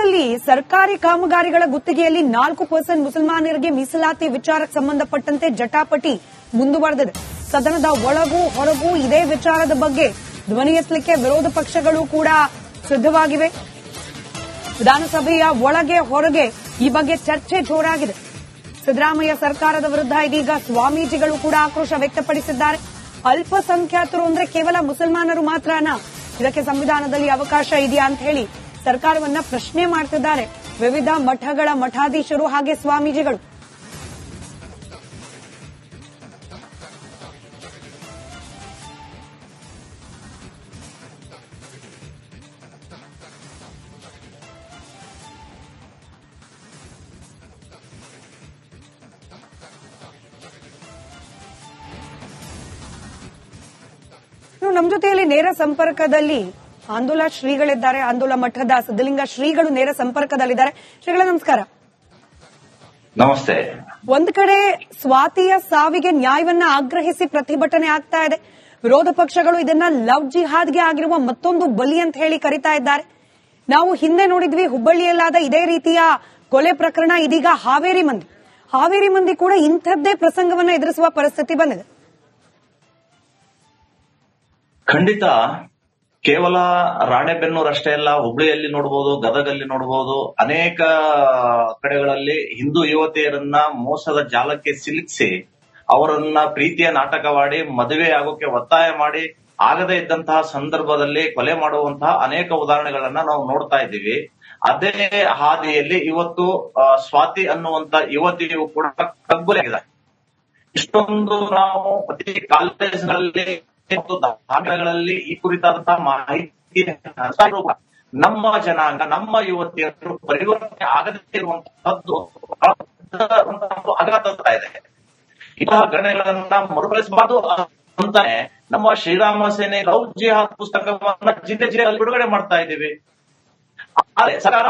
ರಾಜ್ಯದಲ್ಲಿ ಸರ್ಕಾರಿ ಕಾಮಗಾರಿಗಳ ಗುತ್ತಿಗೆಯಲ್ಲಿ 4% ಮುಸಲ್ಮಾನರಿಗೆ ಮೀಸಲಾತಿ ವಿಚಾರಕ್ಕೆ ಸಂಬಂಧಪಟ್ಟಂತೆ ಜಟಾಪಟಿ ಮುಂದುವರೆದಿದೆ. ಸದನದ ಒಳಗೂ ಹೊರಗೂ ಇದೇ ವಿಚಾರದ ಬಗ್ಗೆ ಧ್ವನಿ ಎತ್ತಲಿಕ್ಕೆ ವಿರೋಧ ಪಕ್ಷಗಳು ಕೂಡ ಸಿದ್ದವಾಗಿವೆ. ವಿಧಾನಸಭೆಯ ಒಳಗೆ ಹೊರಗೆ ಈ ಬಗ್ಗೆ ಚರ್ಚೆ ಜೋರಾಗಿದೆ. ಸಿದ್ದರಾಮಯ್ಯ ಸರ್ಕಾರದ ವಿರುದ್ಧ ಇದೀಗ ಸ್ವಾಮೀಜಿಗಳು ಕೂಡ ಆಕ್ರೋಶ ವ್ಯಕ್ತಪಡಿಸಿದ್ದಾರೆ. ಅಲ್ಪಸಂಖ್ಯಾತರು ಅಂದ್ರೆ ಕೇವಲ ಮುಸಲ್ಮಾನರು ಮಾತ್ರನಾ? ಇದಕ್ಕೆ ಸಂವಿಧಾನದಲ್ಲಿ ಅವಕಾಶ ಇದೆಯಾ ಅಂತ ಹೇಳಿ ಸರ್ಕಾರವನ್ನ ಪ್ರಶ್ನೆ ಮಾಡ್ತಿದ್ದಾರೆ ವಿವಿಧ ಮಠಗಳ ಮಠಾಧೀಶರು ಹಾಗೆ ಸ್ವಾಮೀಜಿಗಳು. ನಮ್ಮ ಜೊತೆಯಲ್ಲಿ ನೇರ ಸಂಪರ್ಕದಲ್ಲಿ ಆಂದೋಲ ಶ್ರೀಗಳಿದ್ದಾರೆ. ಆಂದೋಲ ಮಠದ ಸಿದ್ದಲಿಂಗ ಶ್ರೀಗಳು ನೇರ ಸಂಪರ್ಕದಲ್ಲಿದ್ದಾರೆ. ಶ್ರೀಗಳ ನಮಸ್ಕಾರ. ನಮಸ್ತೆ. ಒಂದ್ ಕಡೆ ಸ್ವಾತಿಯ ಸಾವಿಗೆ ನ್ಯಾಯವನ್ನ ಆಗ್ರಹಿಸಿ ಪ್ರತಿಭಟನೆ ಆಗ್ತಾ ಇದೆ. ವಿರೋಧ ಪಕ್ಷಗಳು ಇದನ್ನ ಲವ್ ಜಿಹಾದ್ಗೆ ಆಗಿರುವ ಮತ್ತೊಂದು ಬಲಿ ಅಂತ ಹೇಳಿ ಕರೀತಾ ಇದ್ದಾರೆ. ನಾವು ಹಿಂದೆ ನೋಡಿದ್ವಿ ಹುಬ್ಬಳ್ಳಿಯಲ್ಲಾದ ಇದೇ ರೀತಿಯ ಕೊಲೆ ಪ್ರಕರಣ. ಇದೀಗ ಹಾವೇರಿ ಮಂದಿ ಕೂಡ ಇಂಥದ್ದೇ ಪ್ರಸಂಗವನ್ನ ಎದುರಿಸುವ ಪರಿಸ್ಥಿತಿ ಬಂದಿದೆ. ಖಂಡಿತ ಕೇವಲ ರಾಣೆಬೆನ್ನೂರು ಅಷ್ಟೇ ಅಲ್ಲ, ಹುಬ್ಳಿಯಲ್ಲಿ ನೋಡಬಹುದು, ಗದಗಲ್ಲಿ ನೋಡಬಹುದು, ಅನೇಕ ಕಡೆಗಳಲ್ಲಿ ಹಿಂದೂ ಯುವತಿಯರನ್ನ ಮೋಸದ ಜಾಲಕ್ಕೆ ಸಿಲುಕಿಸಿ ಅವರನ್ನ ಪ್ರೀತಿಯ ನಾಟಕವಾಡಿ ಮದುವೆ ಆಗೋಕೆ ಒತ್ತಾಯ ಮಾಡಿ ಆಗದೇ ಇದ್ದಂತಹ ಸಂದರ್ಭದಲ್ಲಿ ಕೊಲೆ ಮಾಡುವಂತಹ ಅನೇಕ ಉದಾಹರಣೆಗಳನ್ನ ನಾವು ನೋಡ್ತಾ ಇದ್ದೀವಿ. ಅದೇ ಹಾದಿಯಲ್ಲಿ ಇವತ್ತು ಸ್ವಾತಿ ಅನ್ನುವಂತ ಯುವತಿಯು ಕೂಡ ಕಗ್ಗೊಲೆಯಾಗಿದೆ. ಇಷ್ಟೊಂದು ನಾವು ಪ್ರತಿ ಕಾಲೇಜ್ಗಳಲ್ಲಿ ಮತ್ತು ದಾಖಲೆಗಳಲ್ಲಿ ಈ ಕುರಿತಾದಂತಹ ಮಾಹಿತಿ ನಮ್ಮ ಜನಾಂಗ, ನಮ್ಮ ಯುವತಿಯರು ಪರಿವರ್ತನೆ ಆಗದೇ ಇರುವಂತಹದ್ದು ಆಘಾತ ಇದೆ. ಇಂತಹ ಘಟನೆಗಳನ್ನ ಮರುಕಳಿಸಬಾರದು ಅಂತಾನೆ ನಮ್ಮ ಶ್ರೀರಾಮ ಸೇನೆ ಲವ್ ಜಿಹಾದ್ ಪುಸ್ತಕವನ್ನ ಜಿಲ್ಲೆಯಲ್ಲಿ ಬಿಡುಗಡೆ ಮಾಡ್ತಾ ಇದ್ದೀವಿ. ಸರ್ಕಾರ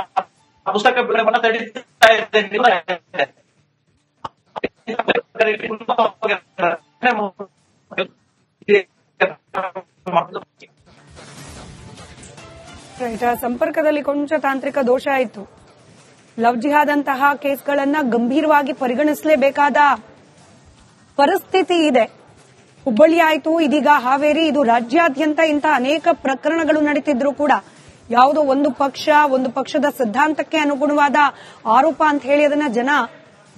ಪುಸ್ತಕ ಬಿಡುಗಡೆ ತಡೀತಾ ಇದೆ. ಸಂಪರ್ಕದಲ್ಲಿ ಕೊಂಚ ತಾಂತ್ರಿಕ ದೋಷ ಆಯಿತು. ಲವ್ ಜಿಹಾದ್ ಅಂತಹ ಕೇಸ್ಗಳನ್ನ ಗಂಭೀರವಾಗಿ ಪರಿಗಣಿಸಲೇಬೇಕಾದ ಪರಿಸ್ಥಿತಿ ಇದೆ. ಹುಬ್ಬಳ್ಳಿ ಆಯಿತು, ಇದೀಗ ಹಾವೇರಿ. ಇದು ರಾಜ್ಯಾದ್ಯಂತ ಇಂತಹ ಅನೇಕ ಪ್ರಕರಣಗಳು ನಡೀತಿದ್ರು ಕೂಡ ಯಾವುದೋ ಒಂದು ಪಕ್ಷದ ಸಿದ್ಧಾಂತಕ್ಕೆ ಅನುಗುಣವಾದ ಆರೋಪ ಅಂತ ಹೇಳಿ ಅದನ್ನ ಜನ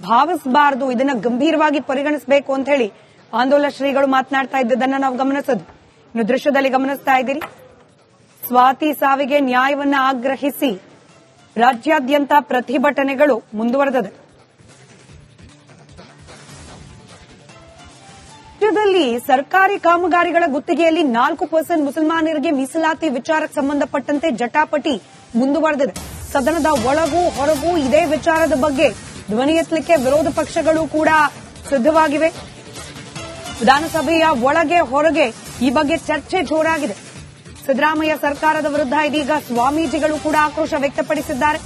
ಭಾವಿಸಬಾರದು, ಇದನ್ನ ಗಂಭೀರವಾಗಿ ಪರಿಗಣಿಸಬೇಕು ಅಂತ ಹೇಳಿ ಆಂದೋಲ ಶ್ರೀಗಳು ಮಾತನಾಡ್ತಾ ಇದ್ದದನ್ನ ನಾವು ಗಮನಿಸೋದು. ಇನ್ನು ದೃಶ್ಯದಲ್ಲಿ ಗಮನಿಸ್ತಾ ಇದ್ದೀರಿ, ಸ್ವಾತಿ ಸಾವಿಗೆ ನ್ಯಾಯವನ್ನ ಆಗ್ರಹಿಸಿ ರಾಜ್ಯಾದ್ಯಂತ ಪ್ರತಿಭಟನೆಗಳು ಮುಂದುವರೆದಿದೆ. ರಾಜ್ಯದಲ್ಲಿ ಸರ್ಕಾರಿ ಕಾಮಗಾರಿಗಳ ಗುತ್ತಿಗೆಯಲ್ಲಿ 4% ಮುಸಲ್ಮಾನರಿಗೆ ಮೀಸಲಾತಿ ವಿಚಾರಕ್ಕೆ ಸಂಬಂಧಪಟ್ಟಂತೆ ಜಟಾಪಟಿ ಮುಂದುವರೆದಿದೆ. ಸದನದ ಒಳಗೂ ಹೊರಗೂ ಇದೇ ವಿಚಾರದ ಬಗ್ಗೆ ಧ್ವನಿ ಎತ್ತಲಿಕ್ಕೆ ವಿರೋಧ ಪಕ್ಷಗಳು ಕೂಡ ಸಿದ್ದವಾಗಿವೆ. ವಿಧಾನಸಭೆಯ ಒಳಗೆ ಹೊರಗೆ ಈ ಬಗ್ಗೆ ಚರ್ಚೆ ಜೋರಾಗಿದೆ. ಸಿದ್ದರಾಮಯ್ಯ ಸರ್ಕಾರದ ವಿರುದ್ಧ ಇದೀಗ ಸ್ವಾಮೀಜಿಗಳು ಕೂಡ ಆಕ್ರೋಶ ವ್ಯಕ್ತಪಡಿಸಿದ್ದಾರೆ.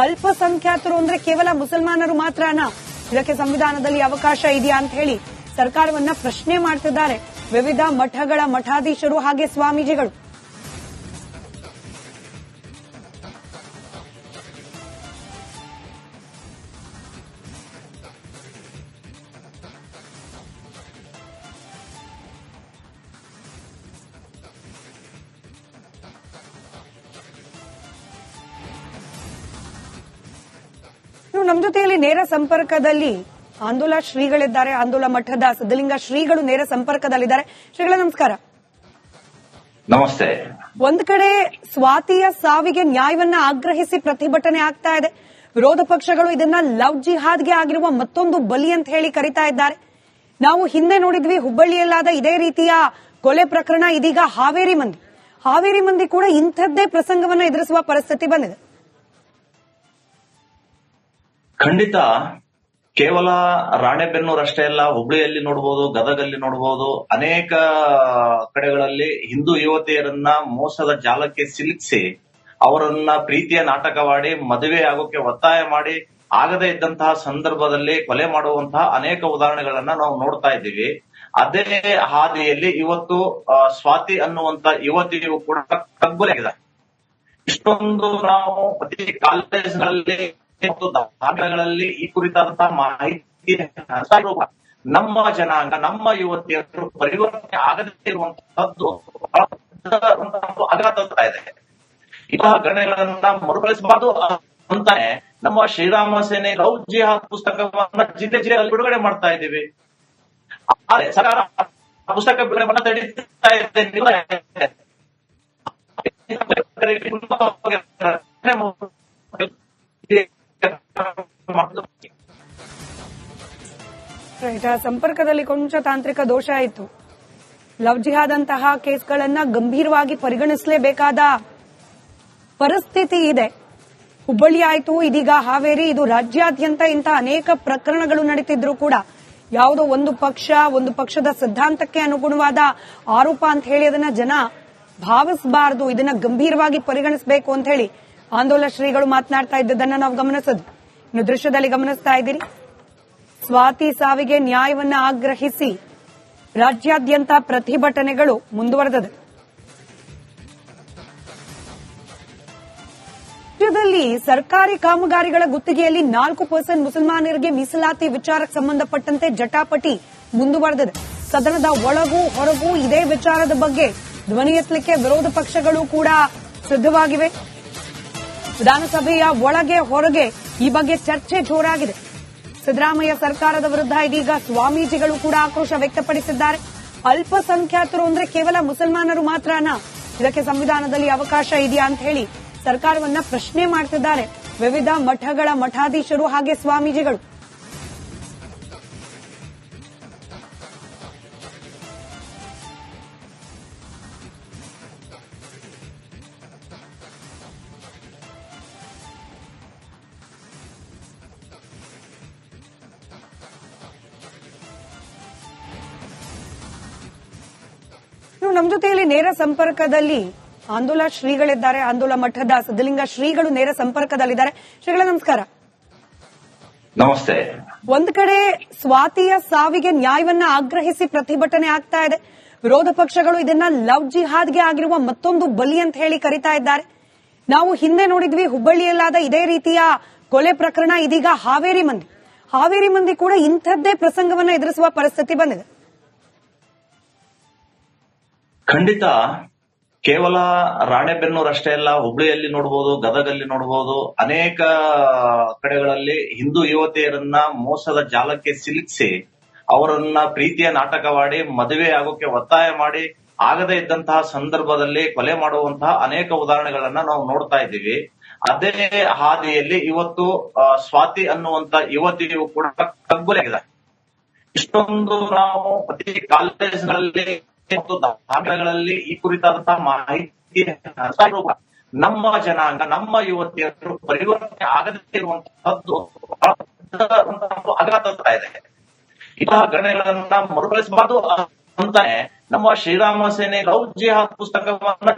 ಅಲ್ಪಸಂಖ್ಯಾತರು ಅಂದ್ರೆ ಕೇವಲ ಮುಸಲ್ಮಾನರು ಮಾತ್ರನಾ? ಇದಕ್ಕೆ ಸಂವಿಧಾನದಲ್ಲಿ ಅವಕಾಶ ಇದೆಯಾ ಅಂತ ಹೇಳಿ ಸರ್ಕಾರವನ್ನ ಪ್ರಶ್ನೆ ಮಾಡ್ತಿದ್ದಾರೆ ವಿವಿಧ ಮಠಗಳ ಮಠಾಧೀಶರು ಹಾಗೆ ಸ್ವಾಮೀಜಿಗಳು. ನಮ್ಮ ಜೊತೆಯಲ್ಲಿ ನೇರ ಸಂಪರ್ಕದಲ್ಲಿ ಆಂದೋಲ ಶ್ರೀಗಳಿದ್ದಾರೆ. ಆಂದೋಲ ಮಠದ ಸಿದ್ದಲಿಂಗ ಶ್ರೀಗಳು ನೇರ ಸಂಪರ್ಕದಲ್ಲಿದ್ದಾರೆ. ಶ್ರೀಗಳ ನಮಸ್ಕಾರ. ನಮಸ್ತೆ. ಒಂದ್ ಕಡೆ ಸ್ವಾತಿಯ ಸಾವಿಗೆ ನ್ಯಾಯವನ್ನ ಆಗ್ರಹಿಸಿ ಪ್ರತಿಭಟನೆ ಆಗ್ತಾ ಇದೆ. ವಿರೋಧ ಪಕ್ಷಗಳು ಇದನ್ನ ಲವ್ ಜಿಹಾದ್ಗೆ ಆಗಿರುವ ಮತ್ತೊಂದು ಬಲಿ ಅಂತ ಹೇಳಿ ಕರೀತಾ ಇದ್ದಾರೆ. ನಾವು ಹಿಂದೆ ನೋಡಿದ್ವಿ ಹುಬ್ಬಳ್ಳಿಯಲ್ಲಾದ ಇದೇ ರೀತಿಯ ಕೊಲೆ ಪ್ರಕರಣ. ಇದೀಗ ಹಾವೇರಿ ಮಂದಿ ಕೂಡ ಇಂಥದ್ದೇ ಪ್ರಸಂಗವನ್ನ ಎದುರಿಸುವ ಪರಿಸ್ಥಿತಿ ಬಂದಿದೆ. ಖಂಡಿತ ಕೇವಲ ರಾಣೆಬೆನ್ನೂರು ಅಷ್ಟೇ ಅಲ್ಲ, ಹುಬ್ಳಿಯಲ್ಲಿ ನೋಡಬಹುದು, ಗದಗಲ್ಲಿ ನೋಡಬಹುದು, ಅನೇಕ ಕಡೆಗಳಲ್ಲಿ ಹಿಂದೂ ಯುವತಿಯರನ್ನ ಮೋಸದ ಜಾಲಕ್ಕೆ ಸಿಲುಕಿಸಿ ಅವರನ್ನ ಪ್ರೀತಿಯ ನಾಟಕವಾಡಿ ಮದುವೆ ಆಗೋಕೆ ಒತ್ತಾಯ ಮಾಡಿ ಆಗದೇ ಇದ್ದಂತಹ ಸಂದರ್ಭದಲ್ಲಿ ಕೊಲೆ ಮಾಡುವಂತಹ ಅನೇಕ ಉದಾಹರಣೆಗಳನ್ನ ನಾವು ನೋಡ್ತಾ ಇದ್ದೀವಿ. ಅದೇ ಹಾದಿಯಲ್ಲಿ ಇವತ್ತು ಸ್ವಾತಿ ಅನ್ನುವಂತ ಯುವತಿಯು ಕೂಡ ಕಗ್ಗೊಲೆಯಾಗಿದೆ. ಇಷ್ಟೊಂದು ನಾವು ಪ್ರತಿ ಕಾಲೇಜ್ಗಳಲ್ಲಿ ಮತ್ತು ದಾಖಲೆಗಳಲ್ಲಿ ಈ ಕುರಿತಾದಂತಹ ಮಾಹಿತಿ ಹಂಚ್ತಾ ನಮ್ಮ ಜನಾಂಗ, ನಮ್ಮ ಯುವತಿಯರು ಪರಿವರ್ತನೆ ಆಗದೇ ಇರುವಂತಹದ್ದು ಆಘಾತ ಇದೆ. ಇಂತಹ ಘಟನೆಗಳನ್ನ ಮರುಕಳಿಸಬಾರದು ಅಂತಾನೆ ನಮ್ಮ ಶ್ರೀರಾಮ ಸೇನೆ ಲವ್ ಜಿಹಾದ್ ಪುಸ್ತಕವನ್ನ ಜಿಲ್ಲೆ ಜಿಲ್ಲೆಯಲ್ಲಿ ಬಿಡುಗಡೆ ಮಾಡ್ತಾ ಇದ್ದೀವಿ. ಆದ್ರೆ ಸರ್ಕಾರ ಪುಸ್ತಕ ಬಿಡುಗಡೆ ತಡೀತಾ ಇದೆ. ಸಂಪರ್ಕದಲ್ಲಿ ಕೊಂಚ ತಾಂತ್ರಿಕ ದೋಷ ಆಯಿತು. ಲವ್ ಜಿಹಾದ್ ಅಂತಹ ಕೇಸ್ಗಳನ್ನ ಗಂಭೀರವಾಗಿ ಪರಿಗಣಿಸಲೇಬೇಕಾದ ಪರಿಸ್ಥಿತಿ ಇದೆ. ಹುಬ್ಬಳ್ಳಿ ಆಯಿತು, ಇದೀಗ ಹಾವೇರಿ, ಇದು ರಾಜ್ಯಾದ್ಯಂತ ಇಂಥ ಅನೇಕ ಪ್ರಕರಣಗಳು ನಡೀತಿದ್ರು ಕೂಡ ಯಾವುದೋ ಒಂದು ಪಕ್ಷದ ಸಿದ್ಧಾಂತಕ್ಕೆ ಅನುಗುಣವಾದ ಆರೋಪ ಅಂತ ಹೇಳಿ ಅದನ್ನ ಜನ ಭಾವಿಸಬಾರದು, ಇದನ್ನ ಗಂಭೀರವಾಗಿ ಪರಿಗಣಿಸಬೇಕು ಅಂತ ಹೇಳಿ ಆಂದೋಲನ ಶ್ರೀಗಳು ಮಾತನಾಡ್ತಾ ಇದ್ದದನ್ನ ನಾವು ಗಮನಿಸಿದ್ವಿ. ಇನ್ನು ದೃಶ್ಯದಲ್ಲಿ ಗಮನಿಸ್ತಾ ಇದ್ದೀರಿ, ಸ್ವಾತಿ ಸಾವಿಗೆ ನ್ಯಾಯವನ್ನ ಆಗ್ರಹಿಸಿ ರಾಜ್ಯಾದ್ಯಂತ ಪ್ರತಿಭಟನೆಗಳು ಮುಂದುವರೆದಿದೆ. ರಾಜ್ಯದಲ್ಲಿ ಸರ್ಕಾರಿ ಕಾಮಗಾರಿಗಳ ಗುತ್ತಿಗೆಯಲ್ಲಿ 4% ಮುಸಲ್ಮಾನರಿಗೆ ಮೀಸಲಾತಿ ವಿಚಾರಕ್ಕೆ ಸಂಬಂಧಪಟ್ಟಂತೆ ಜಟಾಪಟಿ ಮುಂದುವರೆದಿದೆ. ಸದನದ ಒಳಗೂ ಹೊರಗೂ ಇದೇ ವಿಚಾರದ ಬಗ್ಗೆ ಧ್ವನಿ ಎತ್ತಲಿಕ್ಕೆ ವಿರೋಧ ಪಕ್ಷಗಳು ಕೂಡ ಸಿದ್ಧವಾಗಿವೆ. ವಿಧಾನಸಭೆಯ ಒಳಗೆ ಹೊರಗೆ ಈ ಬಗ್ಗೆ ಚರ್ಚೆ ಜೋರಾಗಿದೆ. ಸಿದ್ದರಾಮಯ್ಯ ಸರ್ಕಾರದ ವಿರುದ್ಧ ಇದೀಗ ಸ್ವಾಮೀಜಿಗಳು ಕೂಡ ಆಕ್ರೋಶ ವ್ಯಕ್ತಪಡಿಸಿದ್ದಾರೆ. ಅಲ್ಪಸಂಖ್ಯಾತರು ಅಂದ್ರೆ ಕೇವಲ ಮುಸಲ್ಮಾನರು ಮಾತ್ರನಾ? ಇದಕ್ಕೆ ಸಂವಿಧಾನದಲ್ಲಿ ಅವಕಾಶ ಇದೆಯಾ ಅಂತ ಹೇಳಿ ಸರ್ಕಾರವನ್ನ ಪ್ರಶ್ನೆ ಮಾಡ್ತಿದ್ದಾರೆ ವಿವಿಧ ಮಠಗಳ ಮಠಾಧೀಶರು ಹಾಗೆ ಸ್ವಾಮೀಜಿಗಳು. ನಮ್ಮ ಜೊತೆಯಲ್ಲಿ ನೇರ ಸಂಪರ್ಕದಲ್ಲಿ ಆಂದೋಲನ ಶ್ರೀಗಳಿದ್ದಾರೆ. ಆಂದೋಲನ ಮಠದ ಸಿದ್ದಲಿಂಗ ಶ್ರೀಗಳು ನೇರ ಸಂಪರ್ಕದಲ್ಲಿದ್ದಾರೆ. ಶ್ರೀಗಳ ನಮಸ್ಕಾರ. ನಮಸ್ತೆ. ಒಂದ್ ಕಡೆ ಸ್ವಾತಿಯ ಸಾವಿಗೆ ನ್ಯಾಯವನ್ನ ಆಗ್ರಹಿಸಿ ಪ್ರತಿಭಟನೆ ಆಗ್ತಾ ಇದೆ. ವಿರೋಧ ಪಕ್ಷಗಳು ಇದನ್ನ ಲವ್ ಜಿಹಾದ್ಗೆ ಆಗಿರುವ ಮತ್ತೊಂದು ಬಲಿ ಅಂತ ಹೇಳಿ ಕರೀತಾ ಇದ್ದಾರೆ. ನಾವು ಹಿಂದೆ ನೋಡಿದ್ವಿ ಹುಬ್ಬಳ್ಳಿಯಲ್ಲಾದ ಇದೇ ರೀತಿಯ ಕೊಲೆ ಪ್ರಕರಣ. ಇದೀಗ ಹಾವೇರಿ ಮಂದಿ ಕೂಡ ಇಂಥದ್ದೇ ಪ್ರಸಂಗವನ್ನ ಎದುರಿಸುವ ಪರಿಸ್ಥಿತಿ ಬಂದಿದೆ. ಖಂಡಿತ ಕೇವಲ ರಾಣೆಬೆನ್ನೂರು ಅಷ್ಟೇ ಅಲ್ಲ, ಹುಬ್ಳಿಯಲ್ಲಿ ನೋಡಬಹುದು, ಗದಗಲ್ಲಿ ನೋಡಬಹುದು, ಅನೇಕ ಕಡೆಗಳಲ್ಲಿ ಹಿಂದೂ ಯುವತಿಯರನ್ನ ಮೋಸದ ಜಾಲಕ್ಕೆ ಸಿಲುಕಿಸಿ ಅವರನ್ನ ಪ್ರೀತಿಯ ನಾಟಕವಾಡಿ ಮದುವೆ ಆಗೋಕೆ ಒತ್ತಾಯ ಮಾಡಿ ಆಗದೇ ಇದ್ದಂತಹ ಸಂದರ್ಭದಲ್ಲಿ ಕೊಲೆ ಮಾಡುವಂತಹ ಅನೇಕ ಉದಾಹರಣೆಗಳನ್ನ ನಾವು ನೋಡ್ತಾ ಇದ್ದೀವಿ. ಅದೇ ಹಾದಿಯಲ್ಲಿ ಇವತ್ತು ಸ್ವಾತಿ ಅನ್ನುವಂತ ಯುವತಿಯು ಕೂಡ ಕಗ್ಗೊಲೆಯಾಗಿದೆ. ಇಷ್ಟೊಂದು ನಾವು ಪ್ರತಿ ಕಾಲೇಜ್ಗಳಲ್ಲಿ ಮತ್ತು ದಾಖಲೆಗಳಲ್ಲಿ ಈ ಕುರಿತಾದಂತಹ ಮಾಹಿತಿ ಹಂಚ್ತಾ ನಮ್ಮ ಜನಾಂಗ, ನಮ್ಮ ಯುವತಿಯರು ಪರಿವರ್ತನೆ ಆಗದೇ ಇರುವಂತಹದ್ದು ಆಘಾತ ಇದೆ. ಇಂತಹ ಘಟನೆಗಳನ್ನ ಮರುಕಳಿಸಬಾರದು ಅಂತಾನೆ ನಮ್ಮ ಶ್ರೀರಾಮ ಸೇನೆ ಲವ್ ಜಿಹಾದ್ ಪುಸ್ತಕವನ್ನ